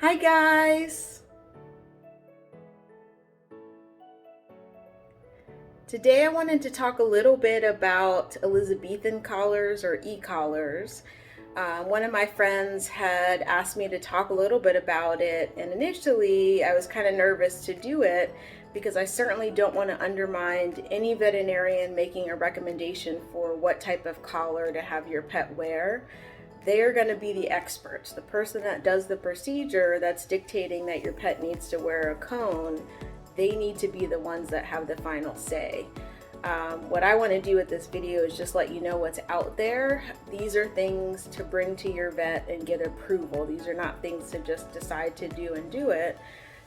Hi guys! Today I wanted to talk a little bit about Elizabethan collars or e-collars. One of my friends had asked me to talk a little bit about it, and initially I was kind of nervous to do it because I certainly don't want to undermine any veterinarian making a recommendation for what type of collar to have your pet wear. They are going to be the experts. The person that does the procedure that's dictating that your pet needs to wear a cone, they need to be the ones that have the final say. What I want to do with this video is just let you know what's out there. These are things to bring to your vet and get approval. These are not things to just decide to do and do it,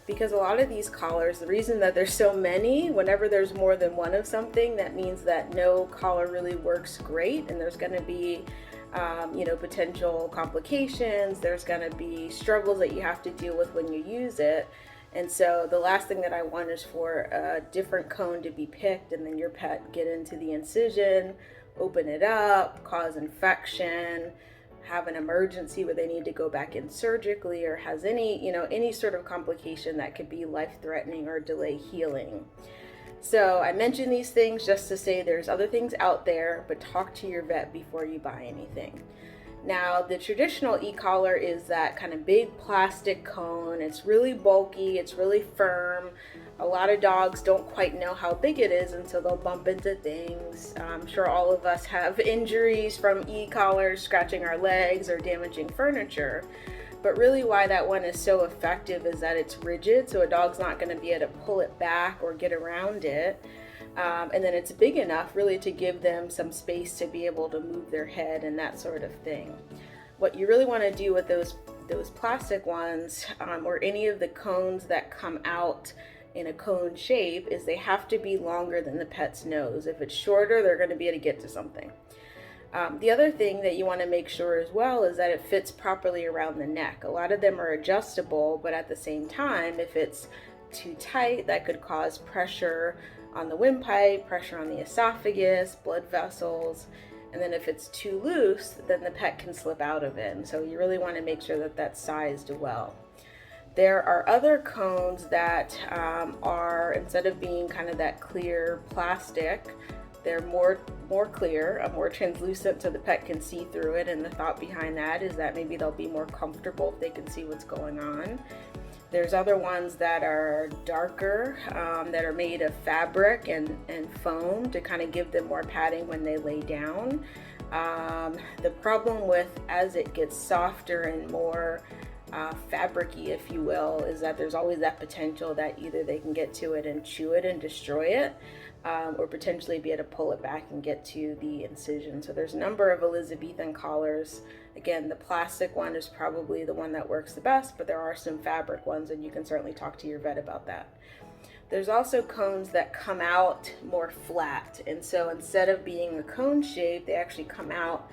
because a lot of these collars, the reason that there's so many, whenever there's more than one of something, that means that no collar really works great, and there's going to be potential complications. There's going to be struggles that you have to deal with when you use it. And so the last thing that I want is for a different cone to be picked and then your pet get into the incision, open it up, cause infection, have an emergency where they need to go back in surgically, or has any sort of complication that could be life-threatening or delay healing. So I mention these things just to say there's other things out there, but talk to your vet before you buy anything. Now, the traditional e-collar is that kind of big plastic cone. It's really bulky, it's really firm. A lot of dogs don't quite know how big it is until they'll bump into things. I'm sure all of us have injuries from e-collars, scratching our legs or damaging furniture. But really why that one is so effective is that it's rigid, so a dog's not going to be able to pull it back or get around it. And then it's big enough really to give them some space to be able to move their head and that sort of thing. What you really want to do with those plastic ones, or any of the cones that come out in a cone shape, is they have to be longer than the pet's nose. If it's shorter, they're going to be able to get to something. The other thing that you want to make sure as well is that it fits properly around the neck. A lot of them are adjustable, but at the same time, if it's too tight, that could cause pressure on the windpipe, pressure on the esophagus, blood vessels, and then if it's too loose, then the pet can slip out of it. And so you really want to make sure that that's sized well. There are other cones that are, instead of being kind of that clear plastic, they're more clear, more translucent, so the pet can see through it. And the thought behind that is that maybe they'll be more comfortable if they can see what's going on. There's other ones that are darker, that are made of fabric and foam to kind of give them more padding when they lay down. The problem with, as it gets softer and more fabric-y, if you will, is that there's always that potential that either they can get to it and chew it and destroy it, or potentially be able to pull it back and get to the incision. So there's a number of Elizabethan collars. Again, the plastic one is probably the one that works the best, but there are some fabric ones, and you can certainly talk to your vet about that. There's also cones that come out more flat, and so instead of being a cone shape, they actually come out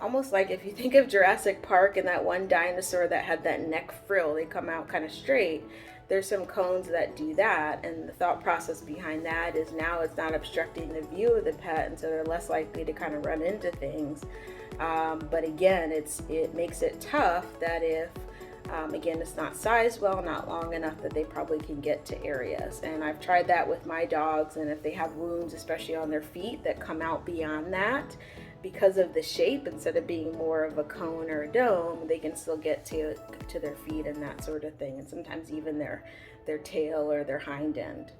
almost like, if you think of Jurassic Park and that one dinosaur that had that neck frill, they come out kind of straight. There's some cones that do that, and the thought process behind that is now it's not obstructing the view of the pet, and so they're less likely to kind of run into things. But again, it makes it tough that if, again, it's not sized well, not long enough, that they probably can get to areas. And I've tried that with my dogs, and if they have wounds, especially on their feet, that come out beyond that, because of the shape, instead of being more of a cone or a dome, they can still get to their feet and that sort of thing, and sometimes even their tail or their hind end.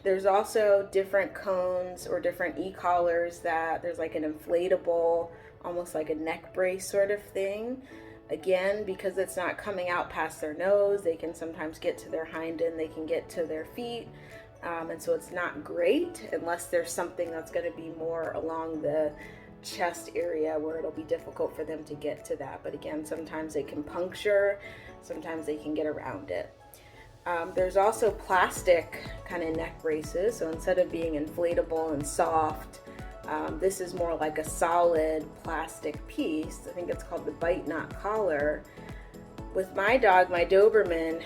There's also different cones or different e-collars that there's like an inflatable, almost like a neck brace sort of thing. Again, because it's not coming out past their nose, they can sometimes get to their hind end, they can get to their feet. And so it's not great unless there's something that's going to be more along the chest area where it'll be difficult for them to get to that. But again, sometimes they can puncture, sometimes they can get around it. There's also plastic kind of neck braces. So instead of being inflatable and soft, this is more like a solid plastic piece. I think it's called the bite knot collar. With my dog, my Doberman,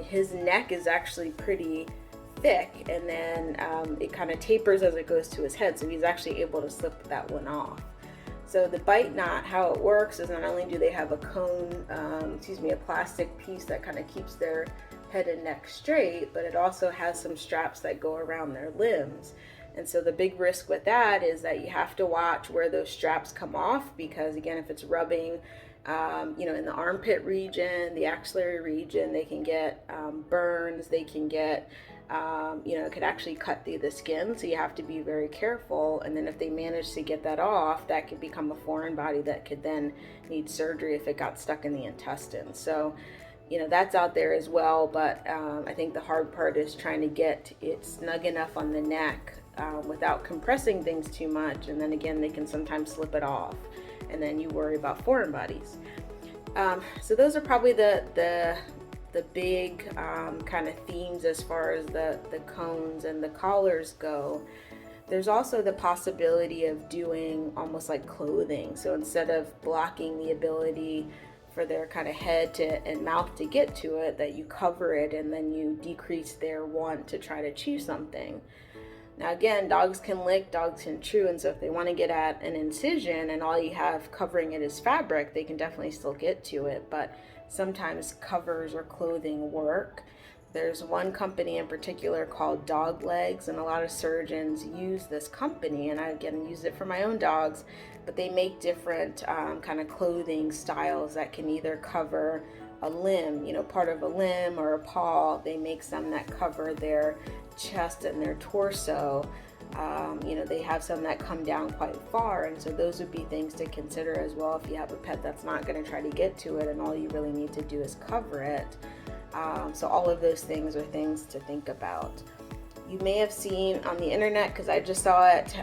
his neck is actually pretty thick, and then it kind of tapers as it goes to his head, so he's actually able to slip that one off. So the bite knot, how it works is not only do they have a cone, a plastic piece that kind of keeps their head and neck straight, but it also has some straps that go around their limbs. And so the big risk with that is that you have to watch where those straps come off, because again, if it's rubbing, in the armpit region, the axillary region, they can get burns, they can get, it could actually cut through the skin. So you have to be very careful. And then if they manage to get that off, that could become a foreign body that could then need surgery if it got stuck in the intestines. So that's out there as well, but I think the hard part is trying to get it snug enough on the neck without compressing things too much, and then again they can sometimes slip it off, and then you worry about foreign bodies. So those are probably the big kind of themes as far as the cones and the collars go. There's also the possibility of doing almost like clothing. So instead of blocking the ability for their kind of head and mouth to get to it, that you cover it and then you decrease their want to try to chew something. Now again, dogs can lick, dogs can chew, and so if they want to get at an incision and all you have covering it is fabric, they can definitely still get to it, but sometimes covers or clothing work. There's one company in particular called Dog Legs, and a lot of surgeons use this company, and I again use it for my own dogs, but they make different kind of clothing styles that can either cover a limb, part of a limb or a paw. They make some that cover their chest and their torso. They have some that come down quite far, and so those would be things to consider as well if you have a pet that's not going to try to get to it and all you really need to do is cover it. So all of those things are things to think about. You may have seen on the internet, because I just saw it,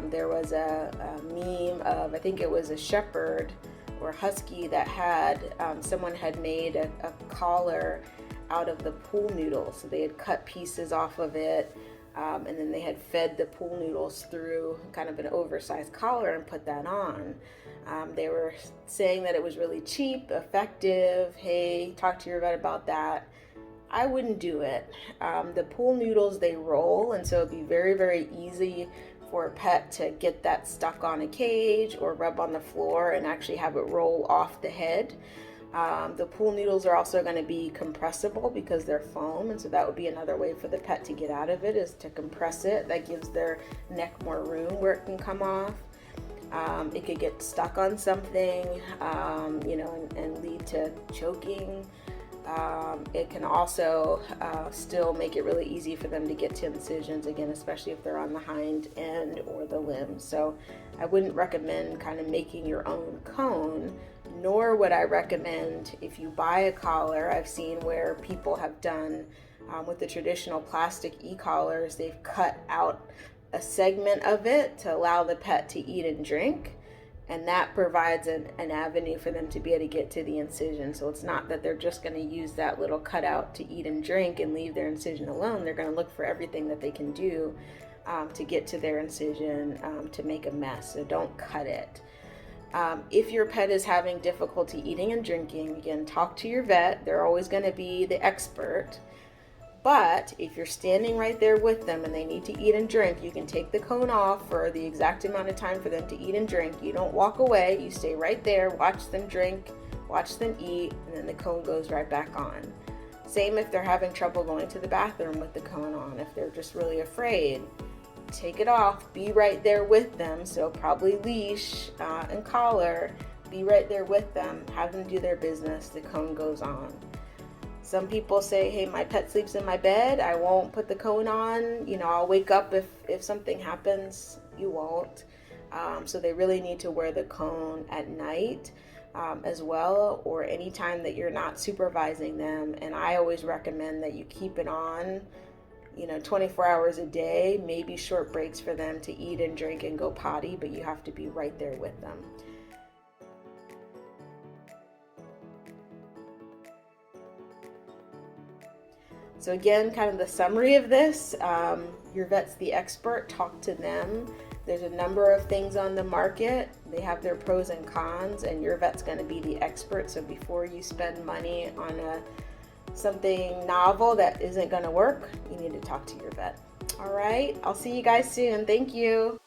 there was a meme of, I think it was a shepherd or husky that had, someone had made a collar out of the pool noodles. So they had cut pieces off of it, and then they had fed the pool noodles through kind of an oversized collar and put that on. They were saying that it was really cheap, effective. Hey, talk to your vet about that. I wouldn't do it. The pool noodles, they roll, and so it'd be very, very easy for a pet to get that stuck on a cage or rub on the floor and actually have it roll off the head. The pool noodles are also going to be compressible because they're foam, and so that would be another way for the pet to get out of it, is to compress it. That gives their neck more room where it can come off. It could get stuck on something, and lead to choking. It can also still make it really easy for them to get to incisions, again, especially if they're on the hind end or the limb. So I wouldn't recommend kind of making your own cone, nor would I recommend, if you buy a collar, I've seen where people have done with the traditional plastic e-collars, they've cut out a segment of it to allow the pet to eat and drink. And that provides an avenue for them to be able to get to the incision. So it's not that they're just going to use that little cutout to eat and drink and leave their incision alone. They're going to look for everything that they can do to get to their incision, to make a mess. So don't cut it. If your pet is having difficulty eating and drinking, again, talk to your vet. They're always going to be the expert. But if you're standing right there with them and they need to eat and drink, you can take the cone off for the exact amount of time for them to eat and drink. You don't walk away, you stay right there, watch them drink, watch them eat, and then the cone goes right back on. Same if they're having trouble going to the bathroom with the cone on. If they're just really afraid, take it off, be right there with them. So probably leash and collar, be right there with them, have them do their business, the cone goes on. Some people say, hey, my pet sleeps in my bed, I won't put the cone on, I'll wake up if something happens. You won't. So they really need to wear the cone at night as well, or anytime that you're not supervising them. And I always recommend that you keep it on 24 hours a day, maybe short breaks for them to eat and drink and go potty, but you have to be right there with them. So again, kind of the summary of this, your vet's the expert, talk to them. There's a number of things on the market. They have their pros and cons, and your vet's going to be the expert. So before you spend money on something novel that isn't going to work, you need to talk to your vet. All right, I'll see you guys soon. Thank you.